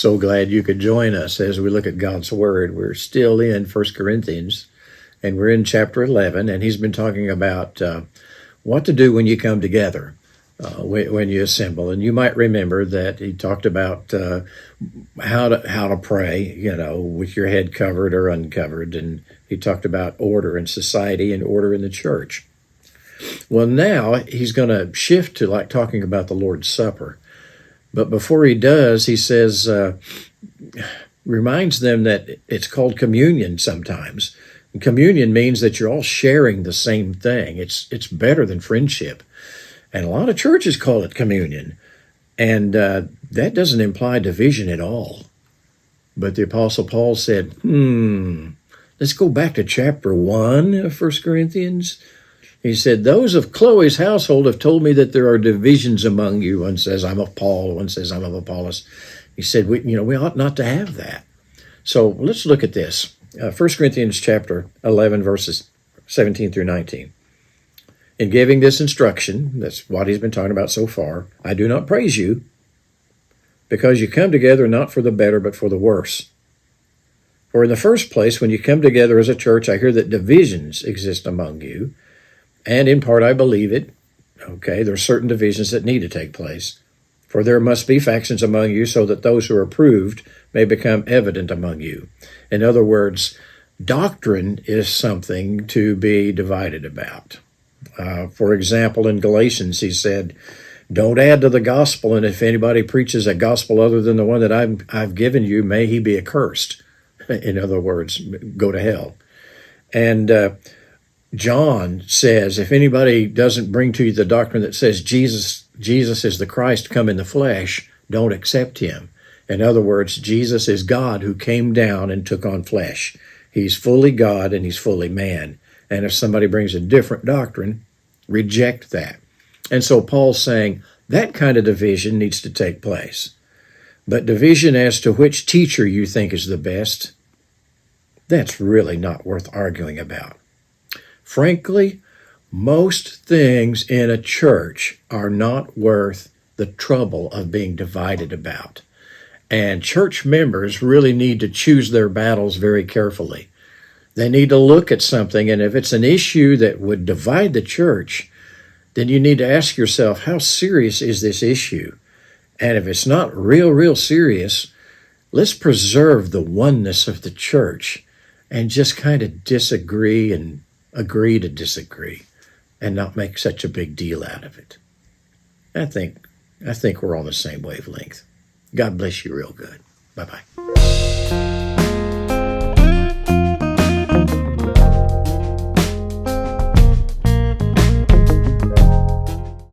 So glad you could join us as we look at God's Word. We're still in 1 Corinthians, and we're in chapter 11, and he's been talking about what to do when you come together, when you assemble. And you might remember that he talked about how to pray, with your head covered or uncovered, and he talked about order in society and order in the church. Well, now he's going to shift to talking about the Lord's Supper. But before he does, he says, reminds them that it's called communion sometimes. And communion means that you're all sharing the same thing. It's better than friendship. And a lot of churches call it communion. And that doesn't imply division at all. But the Apostle Paul said, let's go back to chapter 1 of 1 Corinthians. He said, those of Chloe's household have told me that there are divisions among you. One says, I'm of Paul. One says, I'm of Apollos. He said, we ought not to have that. So let's look at this. 1 Corinthians chapter 11, verses 17 through 19. In giving this instruction, that's what he's been talking about so far, I do not praise you, because you come together not for the better, but for the worse. For in the first place, when you come together as a church, I hear that divisions exist among you. And in part, I believe it. Okay, there are certain divisions that need to take place. For there must be factions among you, so that those who are approved may become evident among you. In other words, doctrine is something to be divided about. For example, in Galatians, he said, don't add to the gospel, and if anybody preaches a gospel other than the one that I've given you, may he be accursed. In other words, go to hell. And John says, if anybody doesn't bring to you the doctrine that says Jesus is the Christ come in the flesh, don't accept him. In other words, Jesus is God who came down and took on flesh. He's fully God and he's fully man. And if somebody brings a different doctrine, reject that. And so Paul's saying that kind of division needs to take place. But division as to which teacher you think is the best, that's really not worth arguing about. Frankly, most things in a church are not worth the trouble of being divided about. And church members really need to choose their battles very carefully. They need to look at something, and if it's an issue that would divide the church, then you need to ask yourself, how serious is this issue? And if it's not real serious, let's preserve the oneness of the church and just kind of disagree and agree to disagree and not make such a big deal out of it. I think we're on the same wavelength. God bless you real good. Bye-bye.